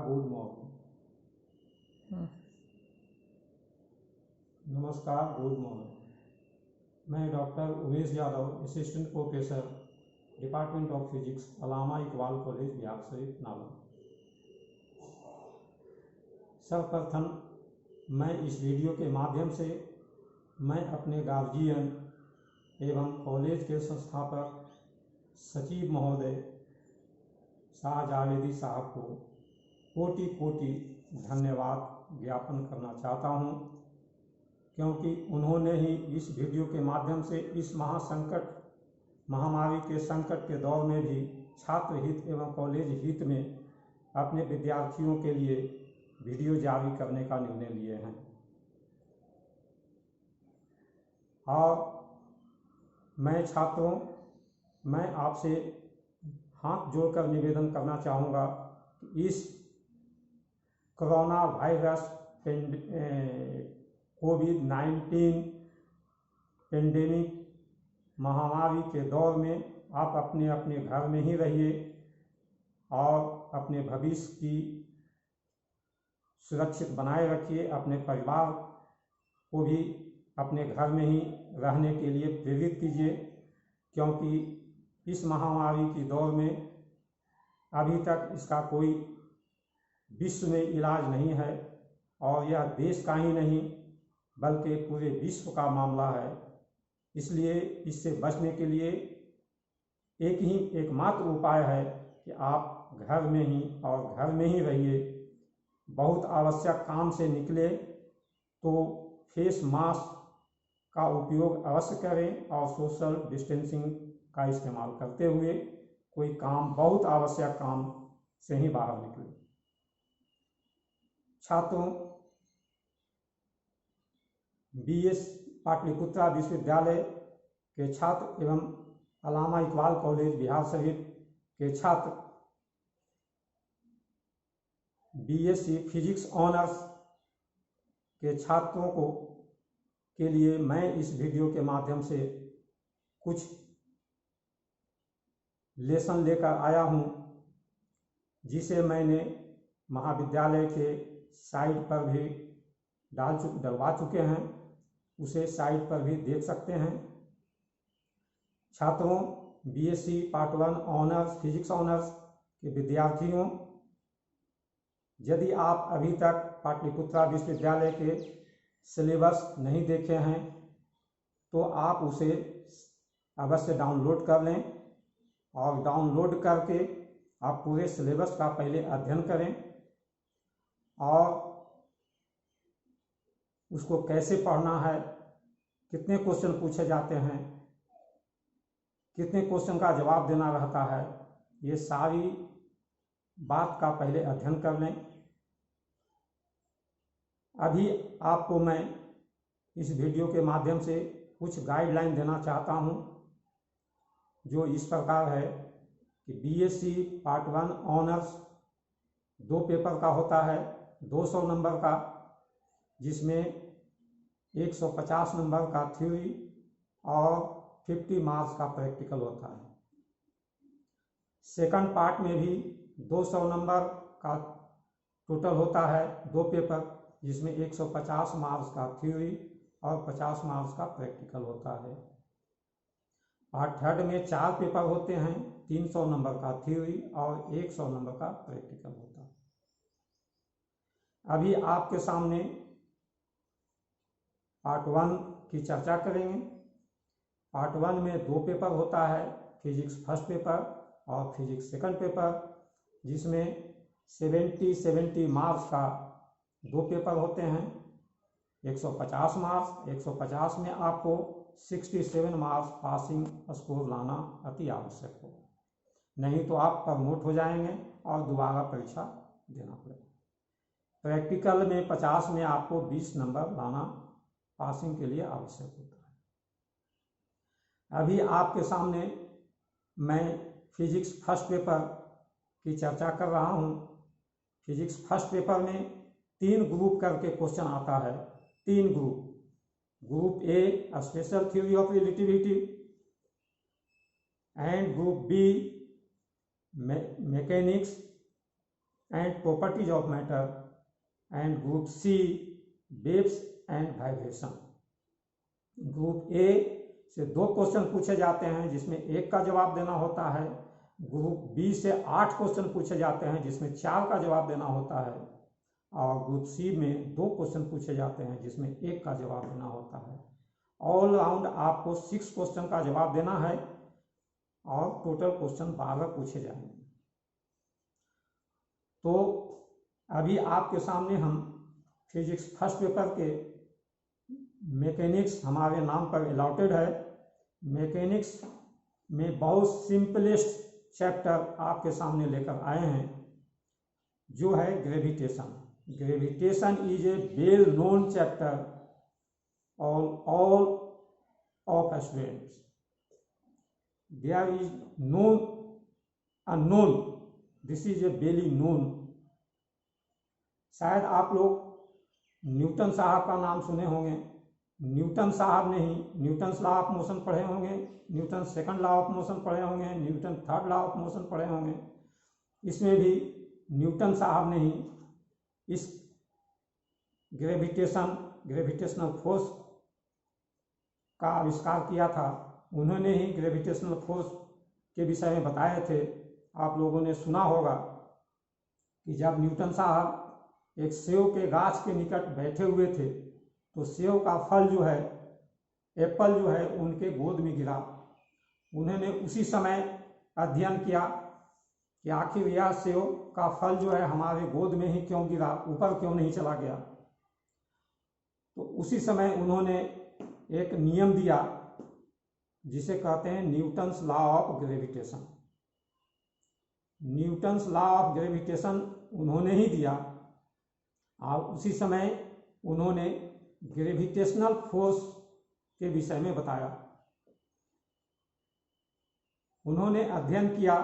Good morning. नमस्कार, good morning. मैं doctor Umesh Yadav, assistant professor, department of physics, Allama Iqbal college, Bihar Sharif, Nalanda. सर्वप्रथम मैं इस वीडियो के माध्यम से मैं अपने गार्जियन एवं कॉलेज के संस्थापक सचिव महोदय शाह जावेदी साहब को कोटि कोटि धन्यवाद ज्ञापन करना चाहता हूं, क्योंकि उन्होंने ही इस वीडियो के माध्यम से इस महामारी के संकट के दौर में भी छात्र हित एवं कॉलेज हित में अपने विद्यार्थियों के लिए वीडियो जारी करने का निर्णय लिए हैं। और मैं आपसे हाथ जोड़कर निवेदन करना चाहूँगा कि इस कोरोना वायरस कोविड-19 पेंडेमिक महामारी के दौर में आप अपने अपने घर में ही रहिए और अपने भविष्य की सुरक्षित बनाए रखिए। अपने परिवार को भी अपने घर में ही रहने के लिए प्रेरित कीजिए, क्योंकि इस महामारी के दौर में अभी तक इसका कोई विश्व में इलाज नहीं है और यह देश का ही नहीं बल्कि पूरे विश्व का मामला है। इसलिए इससे बचने के लिए एकमात्र उपाय है कि आप घर में ही रहिए। बहुत आवश्यक काम से निकले तो फेस मास्क का उपयोग अवश्य करें और सोशल डिस्टेंसिंग का इस्तेमाल करते हुए कोई बहुत आवश्यक काम से ही बाहर निकले। छात्रों, बीएस पाटलिपुत्रा विश्वविद्यालय के छात्र एवं अल्लामा इकबाल कॉलेज बिहार शरीफ के छात्र बीएससी फिजिक्स ऑनर्स के छात्रों के लिए मैं इस वीडियो के माध्यम से कुछ लेसन लेकर आया हूं, जिसे मैंने महाविद्यालय के साइट पर भी डलवा चुके हैं। उसे साइट पर भी देख सकते हैं। छात्रों, BSc part 1 honours physics honours के विद्यार्थियों, यदि आप अभी तक पाटलिपुत्रा विश्वविद्यालय के सिलेबस नहीं देखे हैं तो आप उसे अवश्य डाउनलोड कर लें और डाउनलोड करके आप पूरे सिलेबस का पहले अध्ययन करें और उसको कैसे पढ़ना है, कितने क्वेश्चन पूछे जाते हैं, कितने क्वेश्चन का जवाब देना रहता है, ये सारी बात का पहले अध्ययन कर लें। अभी आपको मैं इस वीडियो के माध्यम से कुछ गाइडलाइन देना चाहता हूं, जो इस प्रकार है कि बीएससी पार्ट 1 ऑनर्स 2 पेपर का होता है, 200 नंबर का, जिसमें 150 नंबर का थ्योरी और 50 मार्क्स का प्रैक्टिकल होता है। सेकंड पार्ट में भी 200 नंबर का टोटल होता है, 2 पेपर, जिसमें 150 मार्क्स का थ्योरी और 50 मार्क्स का प्रैक्टिकल होता है। पार्ट थर्ड में 4 पेपर होते हैं, 300 नंबर का थ्योरी और 100 नंबर का प्रैक्टिकल होता है। अभी आपके सामने पार्ट 1 की चर्चा करेंगे। पार्ट 1 में 2 पेपर होता है, फिजिक्स फर्स्ट पेपर और फिजिक्स सेकंड पेपर, जिसमें 70 मार्क्स का 2 पेपर होते हैं, 150 मार्क्स। 150 में आपको 67 मार्क्स पासिंग स्कोर लाना अति आवश्यक हो, नहीं तो आप प्रमोट हो जाएंगे और दोबारा परीक्षा देना पड़ेगा। प्रैक्टिकल में 50 में आपको 20 नंबर लाना पासिंग के लिए आवश्यक होता है। अभी आपके सामने मैं फिजिक्स फर्स्ट पेपर की चर्चा कर रहा हूं। फिजिक्स फर्स्ट पेपर में 3 ग्रुप करके क्वेश्चन आता है। 3 group A special theory of relativity and group B mechanics and properties of matter, and group C waves and vibration. Group A से 2 क्वेश्चन पूछे जाते हैं जिसमें 1 का जवाब देना होता है। ग्रुप बी से 8 क्वेश्चन पूछे जाते हैं जिसमें 4 का जवाब देना होता है। और ग्रुप सी में 2 क्वेश्चन पूछे जाते हैं जिसमें 1 का जवाब देना होता है। ऑल राउंड आपको 6 क्वेश्चन का जवाब देना है और टोटल क्वेश्चन 12 पूछे जाएंगे। तो अभी आपके सामने हम फिजिक्स फर्स्ट पेपर के मैकेनिक्स हमारे नाम पर अलॉटेड है। मैकेनिक्स में बहुत सिंपलेस्ट चैप्टर आपके सामने लेकर आए हैं जो है gravitation. Gravitation is a well known chapter all of students. There is no unknown, this is a very known। शायद आप लोग न्यूटन साहब का नाम सुने होंगे। न्यूटन साहब नहीं, न्यूटन लॉ ऑफ मोशन पढ़े होंगे, Newton second law of motion पढ़े होंगे, Newton third law of motion पढ़े होंगे। इसमें भी न्यूटन साहब नहीं, इस ग्रेविटेशनल फोर्स का आविष्कार किया था। उन्होंने ही ग्रेविटेशनल फोर्स के विषय में बताए थे। आप लोगों ने सुना होगा कि जब न्यूटन साहब एक सेव के गाछ के निकट बैठे हुए थे तो सेव का फल जो है, एप्पल जो है, उनके गोद में गिरा। उन्होंने उसी समय अध्ययन किया कि आखिर यह सेव का फल जो है हमारे गोद में ही क्यों गिरा, ऊपर क्यों नहीं चला गया। तो उसी समय उन्होंने एक नियम दिया जिसे कहते हैं Newton's law of gravitation. Newton's law of gravitation उन्होंने ही दिया और उसी समय उन्होंने ग्रेविटेशनल फोर्स के विषय में बताया। उन्होंने अध्ययन किया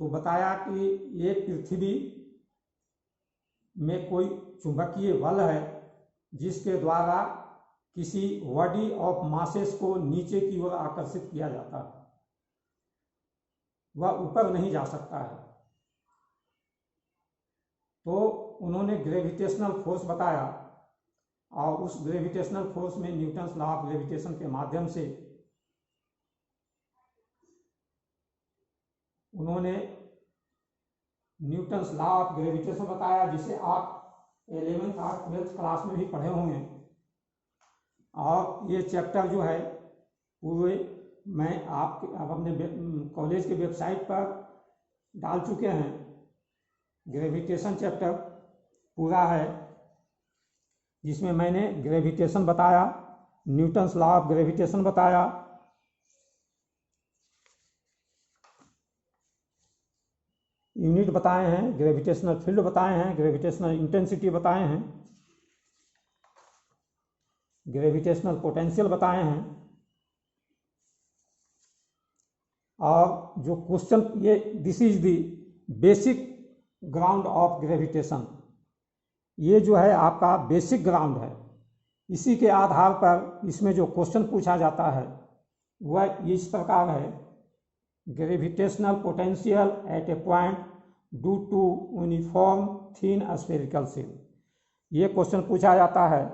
तो बताया कि ये पृथ्वी में कोई चुंबकीय बल है जिसके द्वारा किसी बॉडी ऑफ मासेस को नीचे की ओर आकर्षित किया जाता है, वह ऊपर नहीं जा सकता है। तो उन्होंने ग्रेविटेशनल फोर्स बताया और उस ग्रेविटेशनल फोर्स में न्यूटन्स लॉ ऑफ ग्रेविटेशन के माध्यम से उन्होंने न्यूटन्स लॉ ऑफ ग्रेविटेशन बताया, जिसे आप 11th और 12th क्लास में भी पढ़े होंगे। और ये चैप्टर जो है पूरे मैं आप अपने कॉलेज के वेबसाइट पर डाल चुके हैं। ग्रेविटेशन चैप्टर पूरा है जिसमें मैंने ग्रेविटेशन बताया, न्यूटन्स लॉ ऑफ ग्रेविटेशन बताया, यूनिट बताए हैं, ग्रेविटेशनल फील्ड बताए हैं, ग्रेविटेशनल इंटेंसिटी बताए हैं, ग्रेविटेशनल पोटेंशियल बताए हैं। और जो क्वेश्चन ये this is the basic ground of gravitation, ये जो है आपका बेसिक ग्राउंड है। इसी के आधार पर इसमें जो क्वेश्चन पूछा जाता है वह इस प्रकार है, gravitational potential at a point due to uniform thin spherical shell, ये क्वेश्चन पूछा जाता है।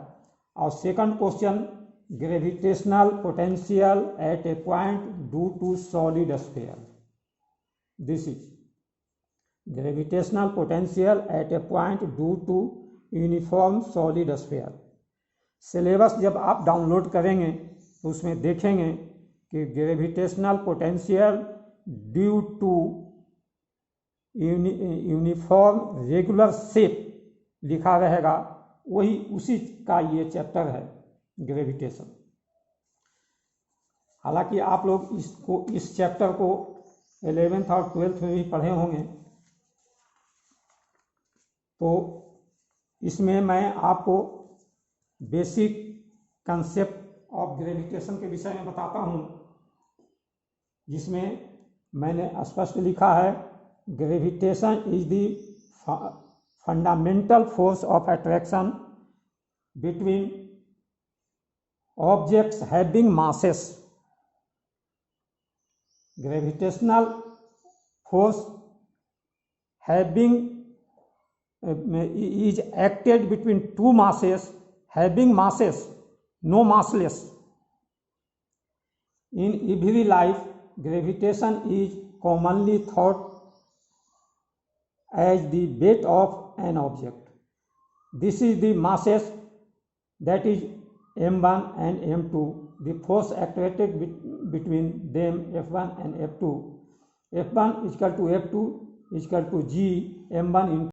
और second question, gravitational potential at a point due to solid sphere, this is gravitational potential at a point due to uniform solid sphere. Syllabus जब आप download करेंगे तो उसमें देखेंगे कि gravitational potential due to uniform regular shape लिखा रहेगा, वही उसी का ये चैप्टर है ग्रेविटेशन। हालांकि आप लोग इस चैप्टर को 11th और 12th में भी पढ़े होंगे। तो इसमें मैं आपको बेसिक कंसेप्ट ऑफ ग्रेविटेशन के विषय में बताता हूँ, जिसमें मैंने स्पष्ट लिखा है, gravitation is the fundamental force of attraction between objects having masses. Gravitational force is acted between two masses having masses, no massless. In every life, gravitation is commonly thought as the weight of an object. This is the masses, that is m1 and m2. The force acted between them, F1 and F2. F1 is equal to F2 is equal to G m1 into